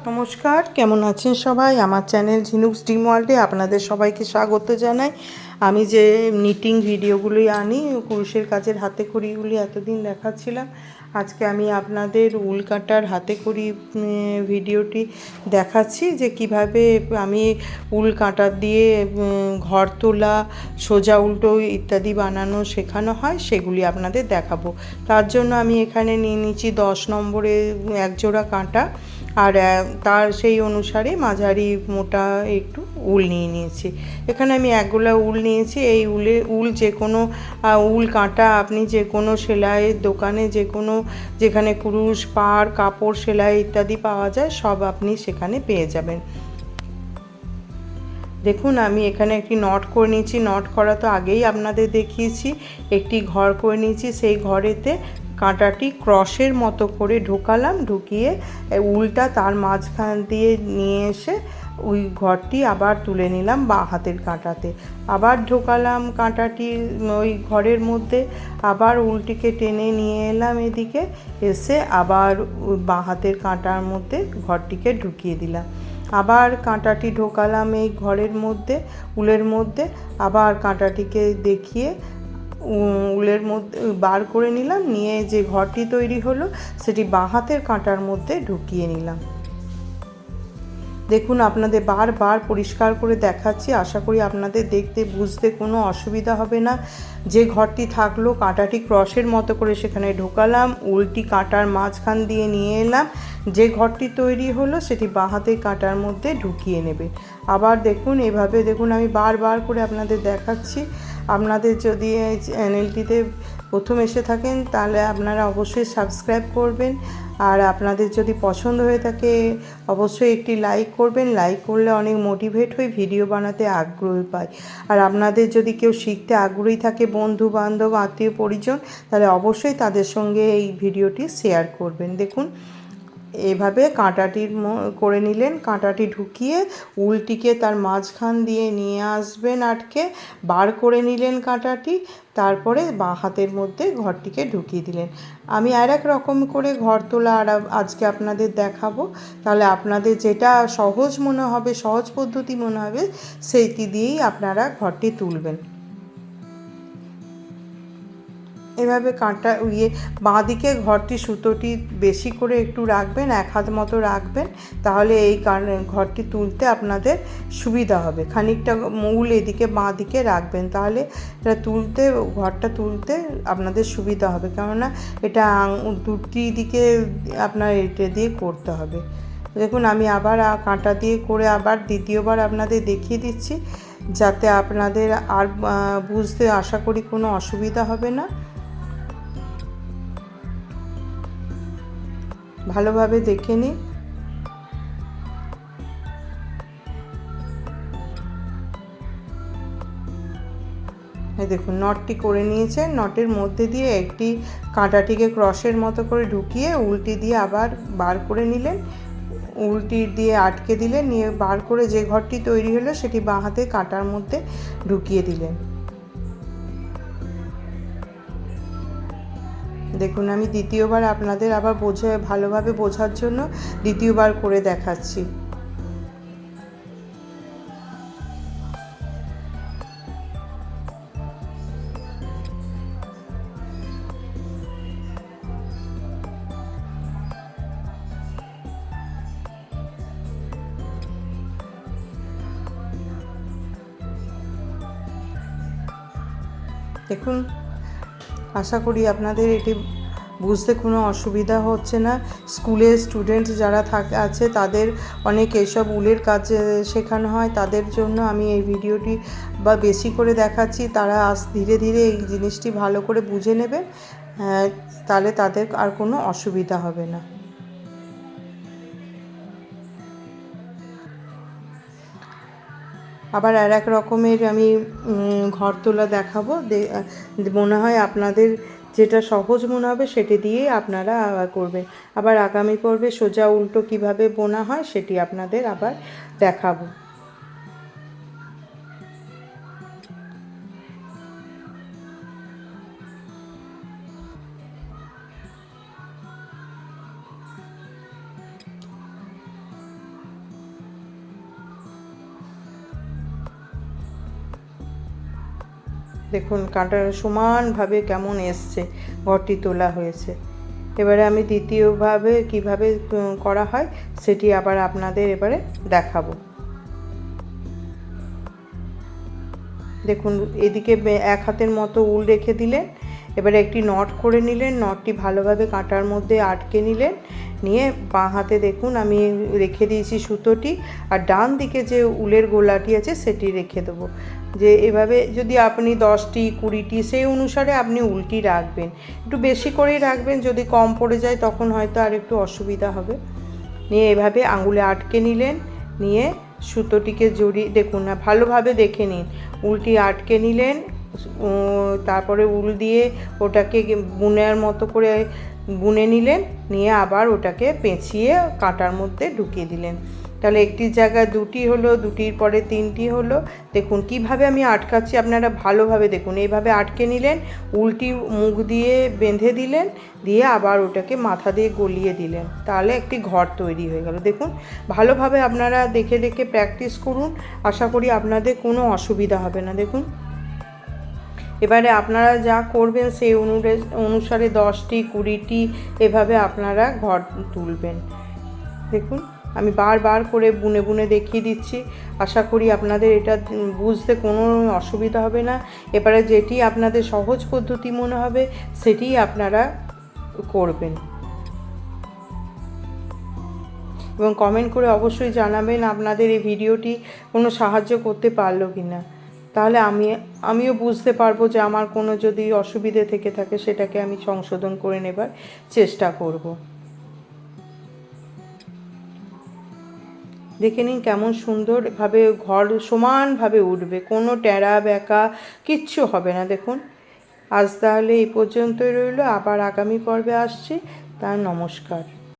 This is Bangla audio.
নমস্কার, কেমন আছেন সবাই? আমার চ্যানেল ঝিনুকস ড্রিম ওয়ার্ল্ডে আপনাদের সবাইকে স্বাগত জানাই। আমি যে নিটিং ভিডিওগুলি আনি, কুরুশের কাজের হাতে খড়িগুলি এতদিন দেখাচ্ছিলাম। আজকে আমি আপনাদের উল কাটার হাতে খড়ি ভিডিওটি দেখাচ্ছি, যে কিভাবে আমি উল কাঁটা দিয়ে ঘর তোলা, সোজা উল্টো ইত্যাদি বানানো শেখানো হয়, সেগুলি আপনাদের দেখাবো। তার জন্য আমি এখানে নিয়ে নিচ্ছি 10 নম্বরে এক জোড়া কাঁটা, আর তার সেই অনুসারে মাঝারি মোটা একটু উল নিয়ে নিয়েছি। এখানে আমি এক গোলা উল নিয়েছি। এই উল যে কোনো উল কাঁটা আপনি যে কোনো সেলাইয়ের দোকানে, যে কোনো যেখানে কুরুশ, পাড়, কাপড়, সেলাই ইত্যাদি পাওয়া যায়, সব আপনি সেখানে পেয়ে যাবেন। দেখুন, আমি এখানে একটি নট করে নিয়েছি। নট করা তো আগেই আপনাদের দেখিয়েছি। একটি ঘর করে নিয়েছি। সেই ঘরেতে কাঁটাটি ক্রসের মতো করে ঢোকালাম, ঢুকিয়ে উলটা তার মাঝখান দিয়ে নিয়ে এসে ওই ঘরটি আবার তুলে নিলাম বাঁ হাতের কাঁটাতে। আবার ঢোকালাম কাঁটাটি ওই ঘরের মধ্যে, আবার উলটিকে টেনে নিয়ে এলাম এদিকে, এসে আবার ওই বাঁ হাতের কাঁটার মধ্যে ঘরটিকে ঢুকিয়ে দিলাম। আবার কাঁটাটি ঢোকালাম এই ঘরের মধ্যে, উলের মধ্যে, আবার কাঁটাটিকে দেখিয়ে উলের মধ্যে বার করে নিলাম, নিয়ে যে ঘরটি তৈরি হলো সেটি বাঁ হাতের কাঁটার মধ্যে ঢুকিয়ে নিলাম। দেখুন, আপনাদের বারবার পরিষ্কার করে দেখাচ্ছি, আশা করি আপনাদের দেখতে বুঝতে কোনো অসুবিধা হবে না। যে ঘরটি থাকলো কাঁটাটি ক্রসের মতো করে সেখানে ঢোকালাম, উলটি কাঁটার মাঝখান দিয়ে নিয়ে এলাম, যে ঘরটি তৈরি হলো সেটি বাঁ হাতের কাঁটার মধ্যে ঢুকিয়ে নেবে। আবার দেখুন, এভাবে দেখুন, আমি বারবার করে আপনাদের দেখাচ্ছি। আপনাদের যদি এই চ্যানেলটিতে প্রথম এসে থাকেন তাহলে আপনারা অবশ্যই সাবস্ক্রাইব করবেন, আর আপনাদের যদি পছন্দ হয়ে থাকে অবশ্যই একটি লাইক করবেন। লাইক করলে অনেক মোটিভেট হয়ে ভিডিও বানাতে আগ্রহ পাই। আর আপনাদের যদি কেউ শিখতে আগ্রহী থাকে, বন্ধু বান্ধব, আত্মীয় পরিজন, তাহলে অবশ্যই তাদের সঙ্গে এই ভিডিওটি শেয়ার করবেন। দেখুন, এভাবে কাঁটাটির করে নিলেন, কাঁটাটি ঢুকিয়ে উলটিকে তার মাঝখান দিয়ে নিয়ে আসবেন আটকে, বার করে নিলেন কাঁটাটি, তারপরে বাঁ হাতের মধ্যে ঘরটিকে ঢুকিয়ে দিলেন। আমি আর এক রকম করে ঘর তোলা আর আজকে আপনাদের দেখাবো। তাহলে আপনাদের যেটা সহজ মনে হবে, সহজ পদ্ধতি মনে হবে, সেইটি দিয়েই আপনারা ঘরটি তুলবেন। এভাবে কাঁটা বাঁ দিকে ঘরটি সুতোটি বেশি করে একটু রাখবেন, 1 হাত মতো রাখবেন, তাহলে এই ঘরটি তুলতে আপনাদের সুবিধা হবে। খানিকটা মূল এদিকে বাঁ দিকে রাখবেন, তাহলে এটা তুলতে, ঘরটা তুলতে আপনাদের সুবিধা হবে, কেননা এটা দুটি দিকে আপনার এটা দিয়ে করতে হবে। দেখুন, আমি আবার কাঁটা দিয়ে করে আবার দ্বিতীয়বার আপনাদের দেখিয়ে দিচ্ছি, যাতে আপনাদের আর বুঝতে আশা করি কোনো অসুবিধা হবে না। ভালোভাবে দেখে নিন। এই দেখুন, নটটি করে নিয়েছেন। নটের মধ্যে দিয়ে একটি কাঁটাটিকে ক্রসের মতো করে ঢুকিয়ে উলটি দিয়ে আবার বার করে নিলেন, উলটি দিয়ে আটকে দিলেন, নিয়ে বার করে যে ঘরটি তৈরি হলো সেটি বাঁ হাতে কাঁটার মধ্যে ঢুকিয়ে দিলেন। দেখুন, আমি দ্বিতীয়বার আপনাদের আবার ভালোভাবে বোঝার জন্য দ্বিতীয়বার করে দেখাচ্ছি। দেখুন, আশা করি আপনাদের এটি বুঝতে কোনো অসুবিধা হচ্ছে না। স্কুলের স্টুডেন্ট যারা আছে, তাদের অনেক এসব উলের কাজ শেখানো হয়, তাদের জন্য আমি এই ভিডিওটি বেশি করে দেখাচ্ছি। তারা ধীরে ধীরে এই জিনিসটি ভালো করে বুঝে নেবে, তাহলে তাদের আর কোনো অসুবিধা হবে না। আবার আর এক রকমের আমি ঘর তোলা দেখাবো। মনে হয় আপনাদের যেটা সহজ মনে হবে সেটি দিয়েই আপনারা করবেন। আবার আগামী পর্বে সোজা উল্টো কিভাবে বোনা হয় সেটি আপনাদের আবার দেখাবো। দেখুন কাঁটা সমানভাবে কেমন এসছে, ঘরটি তোলা হয়েছে। এবারে আমি দ্বিতীয়ভাবে কিভাবে করা হয় সেটি আবার আপনাদের এবারে দেখাবো। দেখুন এদিকে এক হাতের মতো উল রেখে দিলেন, এবারে একটি নট করে নিলেন, নটটি ভালোভাবে কাঁটার মধ্যে আটকে নিলেন, নিয়ে বাঁ হাতে দেখুন আমি রেখে দিয়েছি সুতোটি, আর ডান দিকে যে উলের গোলাটি আছে সেটি রেখে দেবো। যে এভাবে যদি আপনি 10টি 20টি সেই অনুসারে আপনি উলটি রাখবেন, একটু বেশি করেই রাখবেন, যদি কম পড়ে যায় তখন হয়তো আর একটু অসুবিধা হবে। নিয়ে এভাবে আঙুলে আটকে নিলেন, নিয়ে সুতোটিকে জড়িয়ে দেখুন না ভালোভাবে দেখে নিন, উলটি আটকে নিলেন, তারপরে উল দিয়ে ওটাকে বুনের মতো করে বুনে নিলেন, নিয়ে আবার ওটাকে পেঁচিয়ে কাঁটার মধ্যে ঢুকিয়ে দিলেন। তাহলে একটির জায়গায় 2টি হলো, 2টির পরে 3টি হলো। দেখুন কিভাবে আমি আটকাচ্ছি, আপনারা ভালোভাবে দেখুন। এইভাবে আটকে নিলেন, উলটি মুখ দিয়ে বেঁধে দিলেন, দিয়ে আবার ওটাকে মাথা দিয়ে গলিয়ে দিলেন, তাহলে একটি ঘর তৈরি হয়ে গেল। দেখুন ভালোভাবে আপনারা দেখে দেখে প্র্যাকটিস করুন, আশা করি আপনাদের কোনো অসুবিধা হবে না। দেখুন এবারে আপনারা যা করবেন সেই অনুসারে 10টি 20টি এভাবে আপনারা ঘর তুলবেন। দেখুন আমি বারবার করে বুনে বুনে দেখিয়ে দিচ্ছি, আশা করি আপনাদের এটা বুঝতে কোনো অসুবিধা হবে না। এবারে যেটি আপনাদের সহজ পদ্ধতি মনে হবে সেটিই আপনারা করবেন, এবং কমেন্ট করে অবশ্যই জানাবেন আপনাদের এই ভিডিওটি কোনো সাহায্য করতে পারলো কি না, তাহলে আমিও বুঝতে পারবো যে আমার কোনো যদি অসুবিধে থেকে থাকে সেটাকে আমি সংশোধন করে নেবার চেষ্টা করব। দেখে নিন কেমন সুন্দরভাবে ঘর সমানভাবে উঠবে, কোনো টেরা বেঁকা কিচ্ছু হবে না। দেখুন আজ তাহলে এই পর্যন্তই রইল, আবার আগামী পর্বে আসছি, তার নমস্কার।